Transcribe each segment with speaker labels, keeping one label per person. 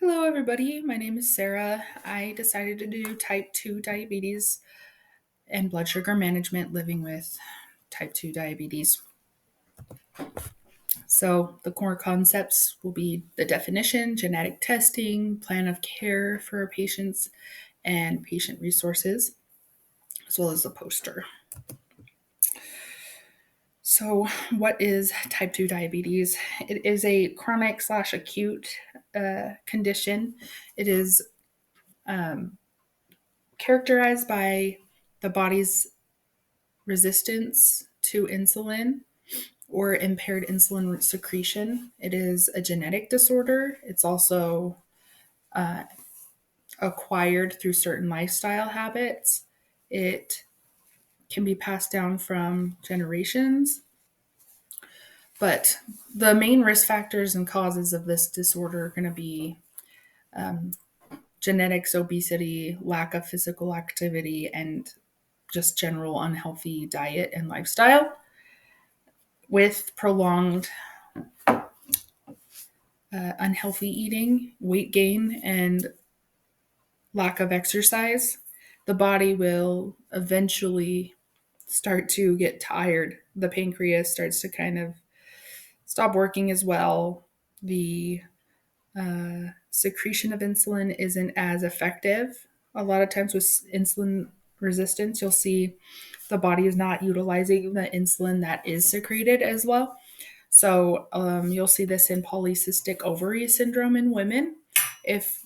Speaker 1: Hello, everybody. My name is Sarah. I decided to do type 2 diabetes and blood sugar management living with type 2 diabetes. So, the core concepts will be the definition, genetic testing, plan of care for patients, and patient resources, as well as the poster. So, what is type 2 diabetes? It is a chronic/acute condition. It is um, characterized by the body's resistance to insulin or impaired insulin secretion. It is a genetic disorder. It's also uh, acquired through certain lifestyle habits. It can be passed down from generations. But the main risk factors and causes of this disorder are going to be um, genetics, obesity, lack of physical activity, and just general unhealthy diet and lifestyle. With prolonged unhealthy eating, weight gain, and lack of exercise, the body will eventually start to get tired. The pancreas starts to kind of stop working as well. The secretion of insulin isn't as effective. A lot of times with insulin resistance, you'll see the body is not utilizing the insulin that is secreted as well. So you'll see this in polycystic ovary syndrome in women. If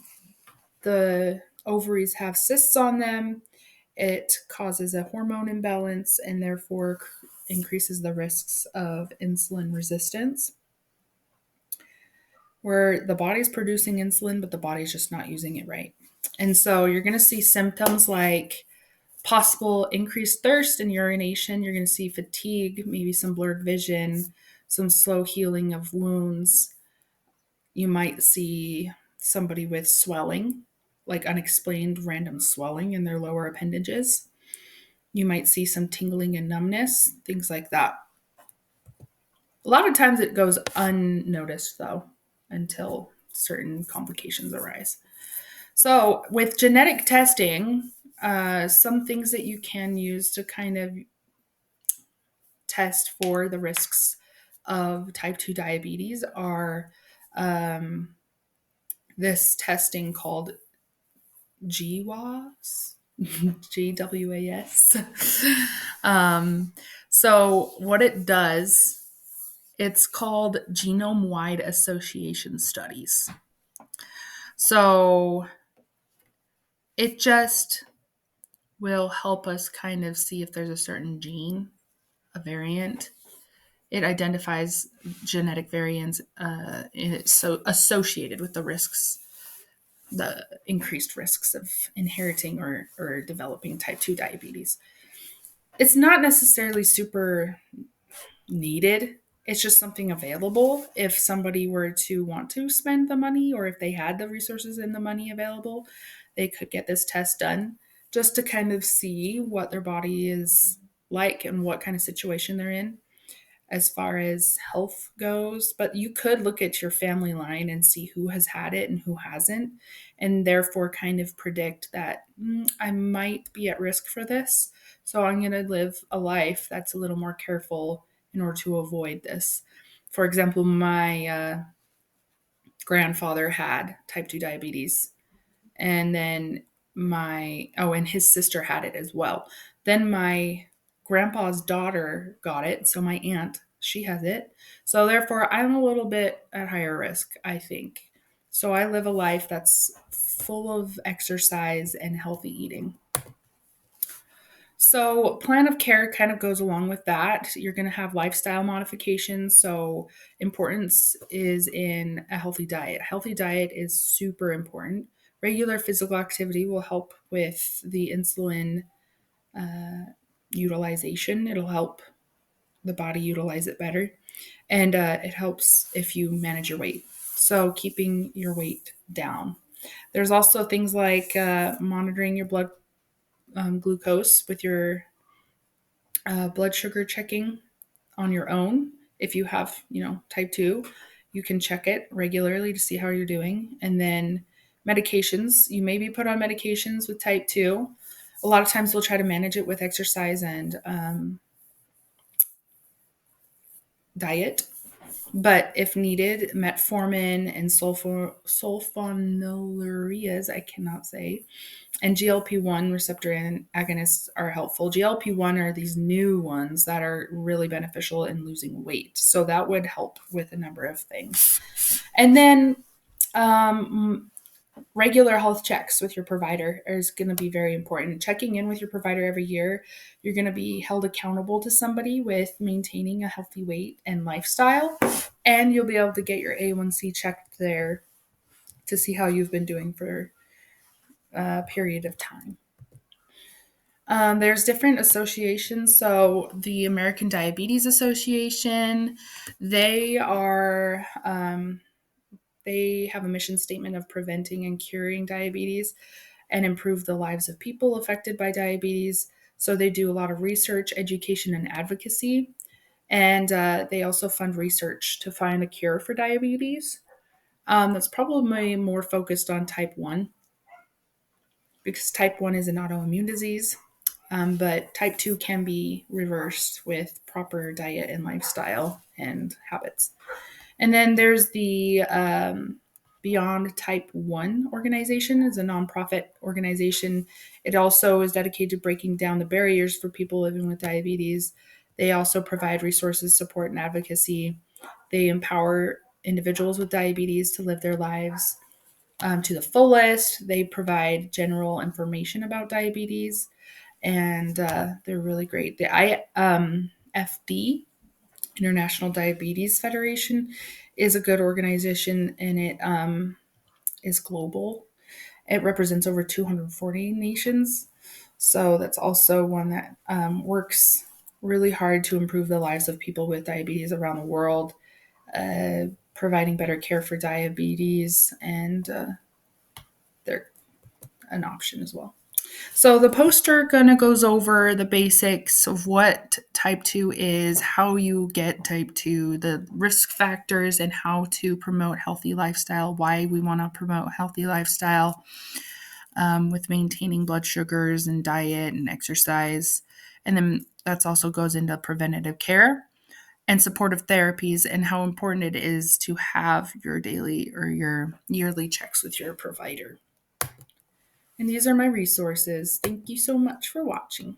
Speaker 1: the ovaries have cysts on them, it causes a hormone imbalance and therefore increases the risks of insulin resistance, where the body's producing insulin, but the body's just not using it right. And so you're going to see symptoms like possible increased thirst and urination. You're going to see fatigue, maybe some blurred vision, some slow healing of wounds. You might see somebody with swelling, like unexplained random swelling in their lower appendages. You might see some tingling and numbness, things like that. A lot of times it goes unnoticed, though, until certain complications arise. So, with genetic testing, some things that you can use to kind of test for the risks of type 2 diabetes are um, this testing called GWAS. GWAS. um, so, what it does, it's called genome wide association studies. So, it just will help us kind of see if there's a certain gene, a variant. It identifies genetic variants so associated with the risks, the increased risks of inheriting or developing type 2 diabetes. It's not necessarily super needed. It's just something available if somebody were to want to spend the money, or if they had the resources and the money available, they could get this test done just to kind of see what their body is like and what kind of situation they're in as far as health goes. But you could look at your family line and see who has had it and who hasn't, and therefore kind of predict that I might be at risk for this. So I'm going to live a life that's a little more careful in order to avoid this. For example, my grandfather had type 2 diabetes, and then and his sister had it as well. Then my grandpa's daughter got it, so my aunt, she has it. So therefore I'm a little bit at higher risk, I think. So I live a life that's full of exercise and healthy eating. So, plan of care kind of goes along with that. You're going to have lifestyle modifications. So, importance is in a healthy diet. A healthy diet is super important. Regular physical activity will help with the insulin utilization. It'll help the body utilize it better. And it helps if you manage your weight. So, keeping your weight down. There's also things like monitoring your blood glucose with your blood sugar checking on your own if you have, type 2. You can check it regularly to see how you're doing. And then medications, you may be put on medications with type 2. A lot of times we'll try to manage it with exercise and diet. But if needed, metformin and sulfonylureas, I cannot say, and GLP-1 receptor agonists are helpful. GLP-1 are these new ones that are really beneficial in losing weight. So that would help with a number of things. And then um, regular health checks with your provider is going to be very important. Checking in with your provider every year, you're going to be held accountable to somebody with maintaining a healthy weight and lifestyle, and you'll be able to get your A1C checked there to see how you've been doing for a period of time. There's different associations. So the American Diabetes Association, they are they have a mission statement of preventing and curing diabetes and improve the lives of people affected by diabetes. So they do a lot of research, education, and advocacy. And they also fund research to find a cure for diabetes. That's probably more focused on type 1 because type 1 is an autoimmune disease. But type 2 can be reversed with proper diet and lifestyle and habits. And then there's the Beyond Type 1 organization. Is a nonprofit organization. It also is dedicated to breaking down the barriers for people living with diabetes. They also provide resources, support, and advocacy. They empower individuals with diabetes to live their lives to the fullest. They provide general information about diabetes, and they're really great. The IFD, International Diabetes Federation, is a good organization, and it is global. It represents over 240 nations. So that's also one that works really hard to improve the lives of people with diabetes around the world, providing better care for diabetes, and they're an option as well. So the poster kind of goes over the basics of what type 2 is, how you get type 2, the risk factors, and how to promote healthy lifestyle, why we want to promote healthy lifestyle with maintaining blood sugars and diet and exercise. And then that also goes into preventative care and supportive therapies and how important it is to have your daily or your yearly checks with your provider. And these are my resources. Thank you so much for watching.